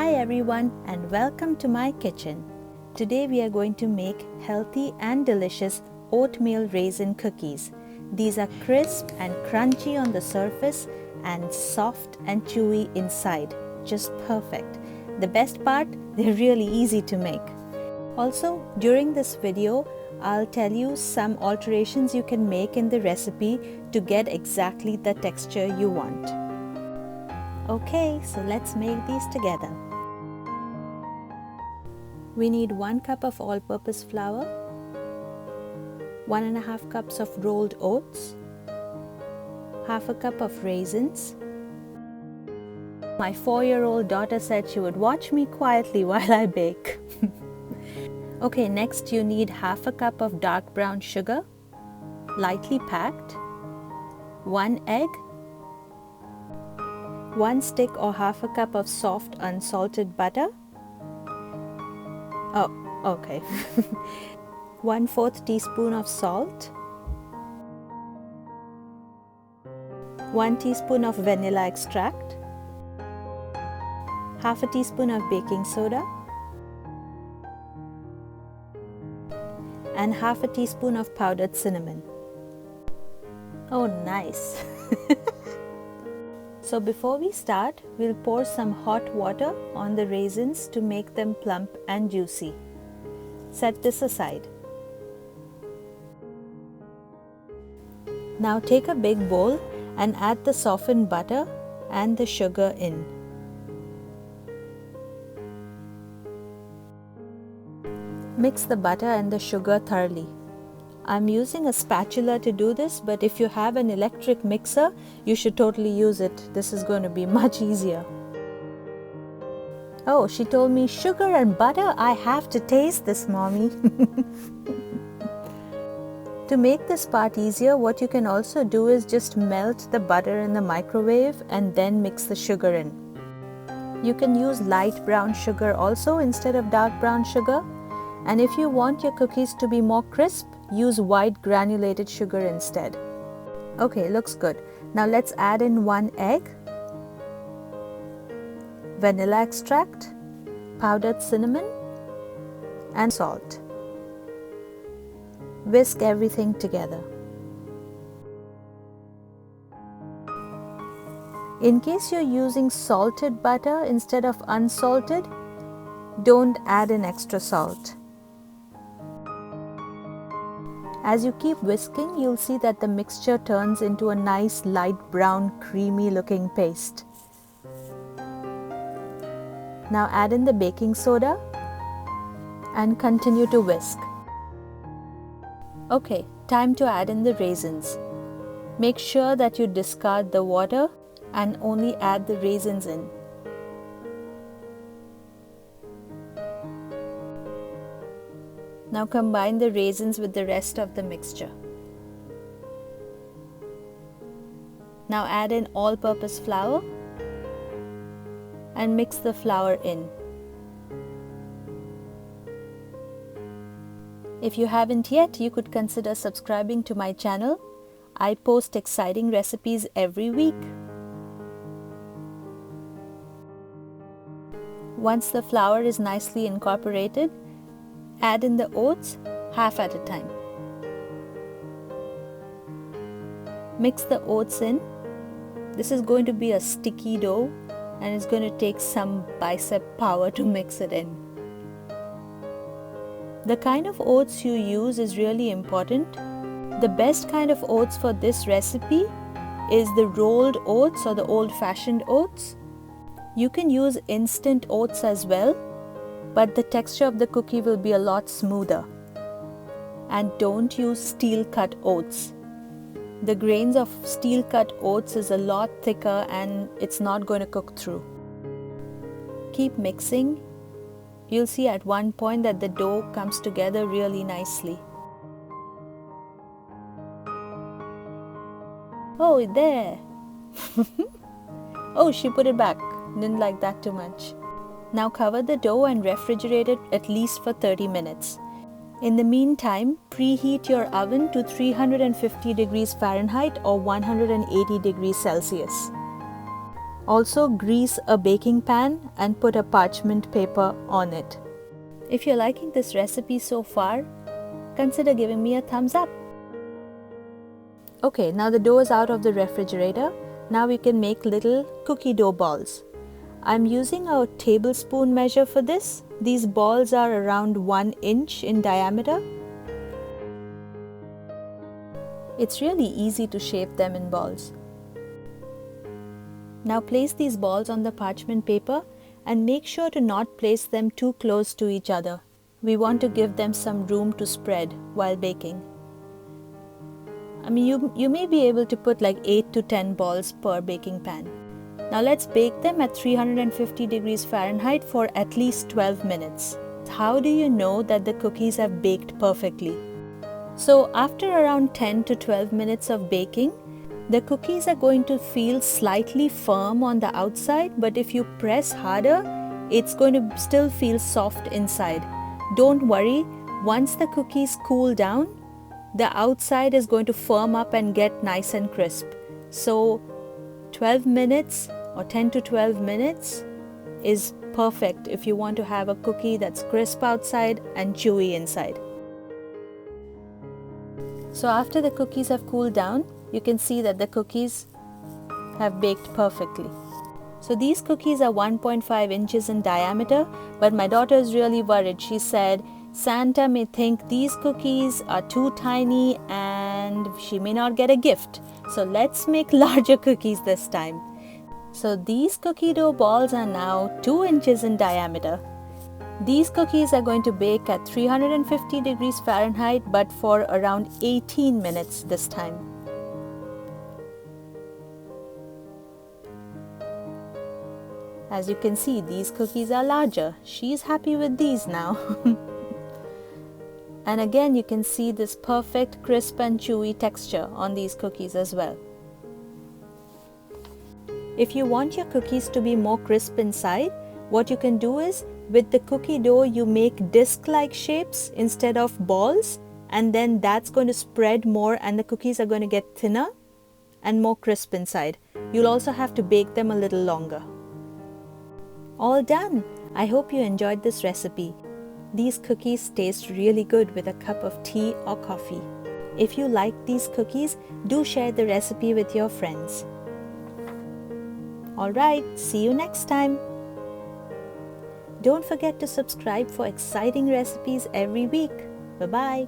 Hi everyone and welcome to my kitchen. Today we are going to make healthy and delicious oatmeal raisin cookies. These are crisp and crunchy on the surface and soft and chewy inside. Just perfect. The best part, they're really easy to make. Also, during this video, I'll tell you some alterations you can make in the recipe to get exactly the texture you want. Okay, so let's make these together. We need 1 cup of all-purpose flour, 1.5 cups of rolled oats, half a cup of raisins. My 4-year-old daughter said she would watch me quietly while I bake. Okay, next you need half a cup of dark brown sugar, lightly packed, 1 egg, 1 stick or half a cup of soft unsalted butter. Oh, okay. 1/4 teaspoon of salt, 1 teaspoon of vanilla extract, half a teaspoon of baking soda, and half a teaspoon of powdered cinnamon. Oh, nice! So before we start, we'll pour some hot water on the raisins to make them plump and juicy. Set this aside. Now take a big bowl and add the softened butter and the sugar in. Mix the butter and the sugar thoroughly. I'm using a spatula to do this, but if you have an electric mixer, you should totally use it. This is going to be much easier. Oh, she told me sugar and butter. I have to taste this, mommy. To make this part easier, what you can also do is just melt the butter in the microwave and then mix the sugar in. You can use light brown sugar also instead of dark brown sugar. And if you want your cookies to be more crisp, use white granulated sugar instead. Okay, looks good. Now let's add in 1 egg, vanilla extract, powdered cinnamon, and salt. Whisk everything together. In case you're using salted butter instead of unsalted, don't add in extra salt. As you keep whisking, you'll see that the mixture turns into a nice light brown creamy looking paste. Now add in the baking soda and continue to whisk. Okay, time to add in the raisins. Make sure that you discard the water and only add the raisins in. Now combine the raisins with the rest of the mixture. Now add in all-purpose flour and mix the flour in. If you haven't yet, you could consider subscribing to my channel. I post exciting recipes every week. Once the flour is nicely incorporated, add in the oats half at a time. Mix the oats in. This is going to be a sticky dough and it's going to take some bicep power to mix it in. The kind of oats you use is really important. The best kind of oats for this recipe is the rolled oats or the old-fashioned oats. You can use instant oats as well, but the texture of the cookie will be a lot smoother. And don't use steel-cut oats. The grains of steel-cut oats is a lot thicker and it's not going to cook through. Keep mixing. You'll see at one point that the dough comes together really nicely. Oh, there! Oh, she put it back. Didn't like that too much. Now cover the dough and refrigerate it at least for 30 minutes. In the meantime, preheat your oven to 350 degrees Fahrenheit or 180 degrees Celsius. Also, grease a baking pan and put a parchment paper on it. If you're liking this recipe so far, consider giving me a thumbs up. Okay, now the dough is out of the refrigerator. Now we can make little cookie dough balls. I'm using a tablespoon measure for this. These balls are around 1 inch in diameter. It's really easy to shape them in balls. Now place these balls on the parchment paper and make sure to not place them too close to each other. We want to give them some room to spread while baking. I mean, you may be able to put like 8 to 10 balls per baking pan. Now let's bake them at 350 degrees Fahrenheit for at least 12 minutes. How do you know that the cookies have baked perfectly? So after around 10 to 12 minutes of baking, the cookies are going to feel slightly firm on the outside, but if you press harder, it's going to still feel soft inside. Don't worry, once the cookies cool down, the outside is going to firm up and get nice and crisp. So 12 minutes or 10 to 12 minutes is perfect if you want to have a cookie that's crisp outside and chewy inside. So after the cookies have cooled down, you can see that the cookies have baked perfectly. So these cookies are 1.5 inches in diameter, but my daughter is really worried. She said, Santa may think these cookies are too tiny and she may not get a gift. So let's make larger cookies this time. So these cookie dough balls are now 2 inches in diameter. These cookies are going to bake at 350 degrees Fahrenheit, but for around 18 minutes this time. As you can see, these cookies are larger. She's happy with these now. And again, you can see this perfect crisp and chewy texture on these cookies as well. If you want your cookies to be more crisp inside, what you can do is, with the cookie dough, you make disc-like shapes instead of balls, and then that's going to spread more and the cookies are going to get thinner and more crisp inside. You'll also have to bake them a little longer. All done! I hope you enjoyed this recipe. These cookies taste really good with a cup of tea or coffee. If you like these cookies, do share the recipe with your friends. Alright, see you next time! Don't forget to subscribe for exciting recipes every week. Bye-bye.